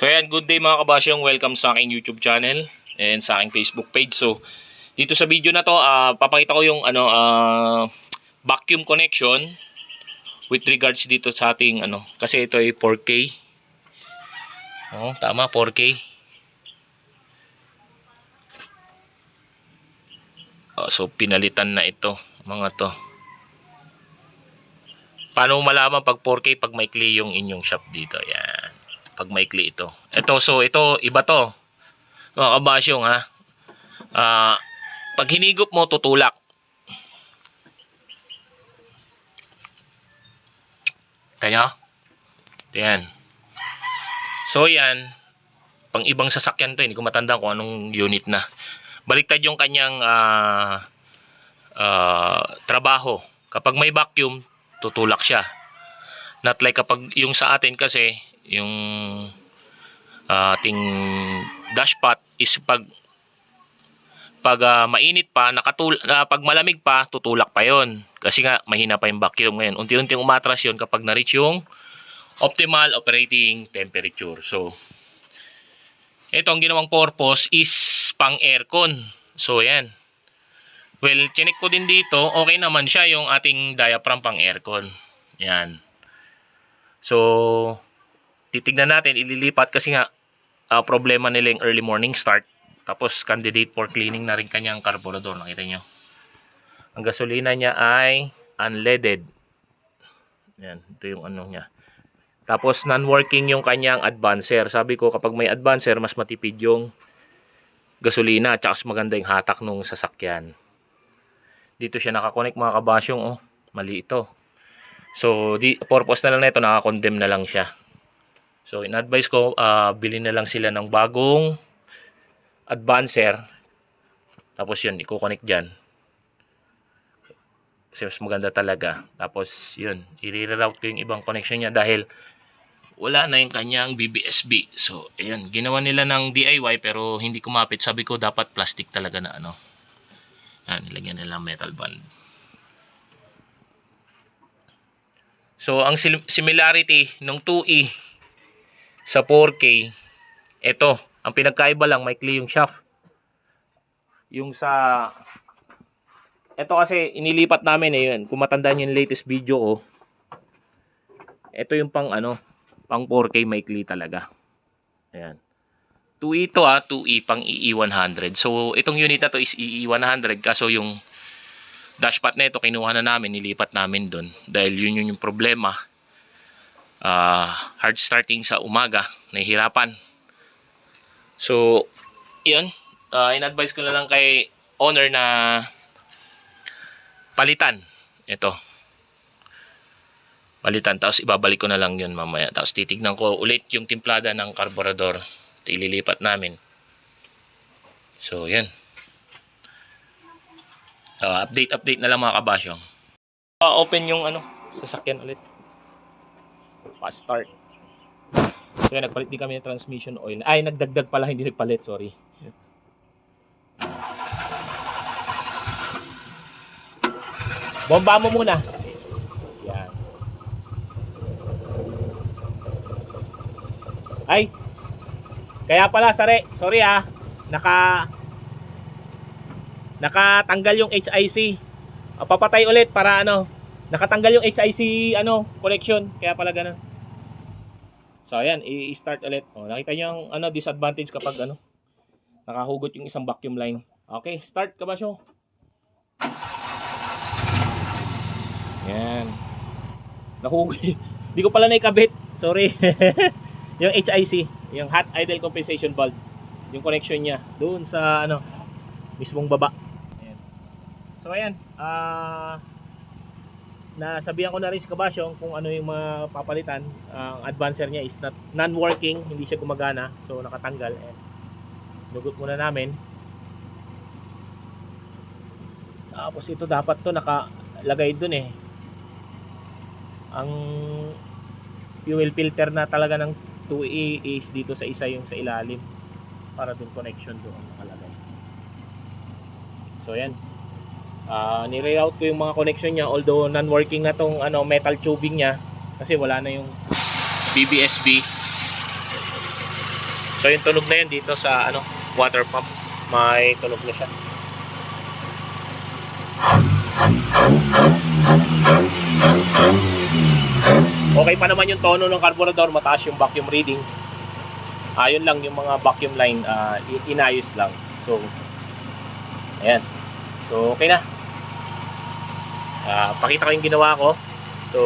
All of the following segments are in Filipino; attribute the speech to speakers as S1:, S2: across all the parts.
S1: So ayan, good day mga kabasyong, welcome sa aking YouTube channel and sa aking Facebook page. So dito sa video na to, papakita ko yung vacuum connection with regards dito sa ating kasi ito ay 4K. Oh, tama, 4K. So pinalitan na ito, mga to. Paano malaman pag 4K pag maikli yung inyong shop dito? Yan. Pag maikli ito. So ito iba to. Mga kabasyong ha. Pag hinigop mo tutulak. Kaya? Yan. So yan, pang ibang sasakyan to, hindi ko matandaan kung anong unit na. Baliktad yung kanyang trabaho. Kapag may vacuum, tutulak siya. Not like kapag yung sa atin kasi, yung ating dashpot is pag mainit pa, pag malamig pa, tutulak pa yon. Kasi nga, mahina pa yung vacuum ngayon. Unti-unting umatras yun kapag na-reach yung optimal operating temperature. So, ito ang ginawang purpose is pang aircon. So, yan. Well, chinek ko din dito, okay naman siya yung ating diaphragm pang aircon. Yan. So, titignan natin, ililipat kasi nga problema nila yung early morning start. Tapos candidate for cleaning na rin kanyang carburetor. Nakita nyo. Ang gasolina niya ay unleaded. Yan, ito yung niya. Tapos non-working yung kanyang advancer. Sabi ko kapag may advancer, mas matipid yung gasolina. Tsaka mas maganda yung hatak nung sasakyan. Dito siya nakakonect mga kabasyong. Oh, mali ito. So, purpose na lang na ito, naka-condemn na lang siya. So, in-advise ko, bilhin na lang sila ng bagong advancer. Tapos yun, i-connect dyan. Kasi mas maganda talaga. Tapos yun, i-reroute ko yung ibang connection niya dahil wala na yung kanyang BBSB. So, ayan, ginawa nila ng DIY pero hindi kumapit. Sabi ko, dapat plastic talaga na Yan, nilagyan nila metal band. So, ang similarity ng 2E sa 4K, ito, ang pinagkaiba lang, maikli yung shaft. Yung sa, ito kasi, inilipat namin yun. Kung matandaan yung latest video ko, ito yung pang pang 4K maikli talaga. Ayan. 2E to 2E, pang EE100. So, itong unit na to is EE100, kaso yung dashpot na ito, kinuha na namin, nilipat namin doon. Dahil yun yung problema. Hard starting sa umaga, nahihirapan. So, yun. In-advise ko na lang kay owner na palitan. Ito. Palitan. Tapos ibabalik ko na lang yun mamaya. Tapos titignan ko ulit yung timplada ng carburetor. Ito ililipat namin. So, yan. Update na lang mga kabasyong. Open yung sasakyan ulit. Fast start. So yan, nagpalit din kami ng transmission oil. Ay, nagdagdag pala, hindi nagpalit, sorry. Bomba mo muna. Yan. Ay. Kaya pala, sorry nakatanggal yung HIC. Papatay ulit para nakatanggal yung HIC connection. Kaya pala ganun. So ayan, i-start ulit. Nakita niyo yung disadvantage kapag nakahugot yung isang vacuum line. Okay, start kabasyo. Yan. Nahugot. Hindi ko pala naikabit. Sorry. Yung HIC, yung hot idle compensation valve. Yung connection niya doon sa mismong baba. So ayan, nasabihan ko na rin si kabasyong kung ano yung mga papalitan. Ang advancer niya is non-working, hindi siya gumagana. So nakatanggal. Dugot muna namin. Tapos ito dapat to nakalagay dun Ang fuel filter na talaga ng 2E is dito sa isa, yung sa ilalim. Para dun connection doon nakalagay. So ayan. Ni-reroute ko yung mga connection niya, although non-working na tong metal tubing niya kasi wala na yung BBSB. So yung tunog na yun dito sa ano, water pump, may tunog na siya. Okay pa naman yung tono ng carburetor, mataas yung vacuum reading. Ayun lang yung mga vacuum line, inayos lang. So ayan. So okay na. Pakita ko yung ginawa ko. So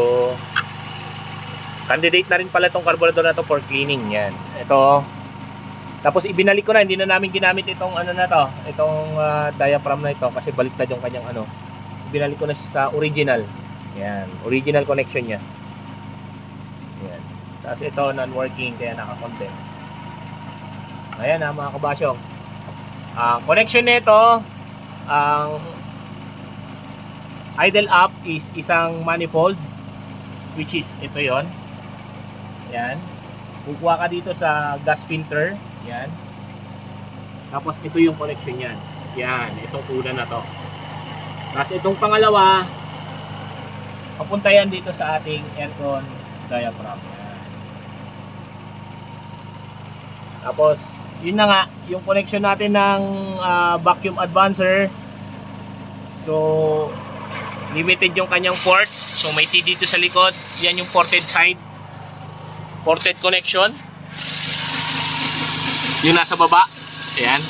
S1: candidate na rin pala itong carburetor na to for cleaning. Yan. Ito. Tapos ibinalik ko na, hindi na namin ginamit itong ano na to, itong diaphragm na ito kasi baliktad yung kanyang ano. Ibinalik ko na sa original. Yan, original connection niya. Yan. Tapos ito non-working kaya naka-content. Ayan mga kabasyong. Connection nito, ang idle up is isang manifold, which is ito yon. Yan. Kukuha ka dito sa gas filter. Yan. Tapos ito yung connection yan. Yan. Itong una na to. Tapos itong pangalawa, papunta yan dito sa ating aircon diaphragm. Yan. Tapos, yun na nga. Yung connection natin ng vacuum advancer. So, limited yung kanyang port. So, may T dito sa likod. Yan yung ported side. Ported connection. Yung nasa baba. Ayan.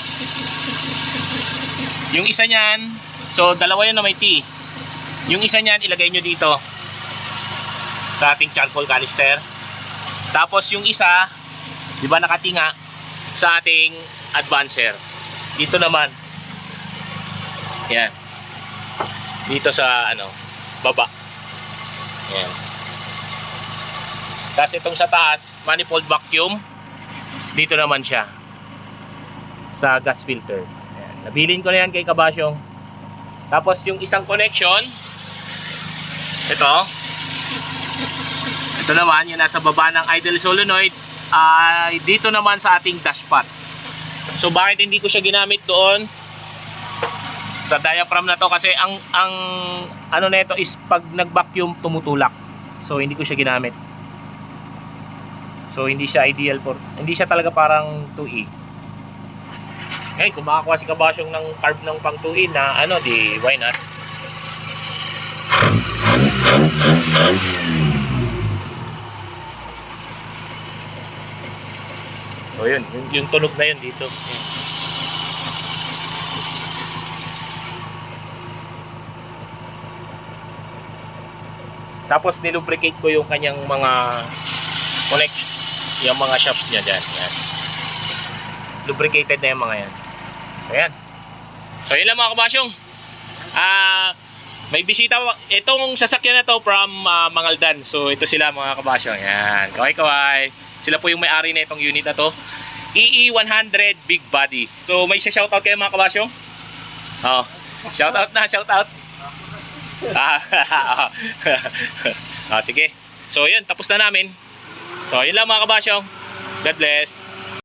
S1: Yung isa niyan, so dalawa yun na may T. Yung isa niyan, ilagay nyo dito sa ating charcoal canister. Tapos yung isa, di ba nakatinga sa ating advancer. Dito naman. Ayan. Dito sa ano, baba. Ayan. Tapos itong sa taas, manifold vacuum. Dito naman siya sa gas filter. Ayan. Nabilin ko na yan kay Kabasyong. Tapos yung isang connection, ito naman, yung nasa baba ng idle solenoid, dito naman sa ating dashpot. So bakit hindi ko siya ginamit doon sa diaphragm na to? Kasi ang ano na ito is pag nag-vacuum tumutulak. So hindi ko siya ginamit. So hindi siya ideal for, hindi siya talaga parang 2E. Ngayon kung makakuha si Kabasyong ng carb ng pang 2E na ano, di why not? So yun, yung tunog na yun dito. Yan. Tapos nilubricate ko yung kanyang mga connection, yung mga shafts niya dyan. Yan. Lubricated na yung mga yan. Ayan. So yun lang mga Kabasyong. May bisita, itong sasakyan na to from Mangaldan. So ito sila mga Kabasyong. Ayan. Kaway-kaway. Sila po yung may-ari na itong unit na to. EE100 Big Body. So may shoutout kayo mga Kabasyong? Oh. Shoutout na, shoutout. Sige. So yun, tapos na namin. So yun lang mga Kabasyong. God bless.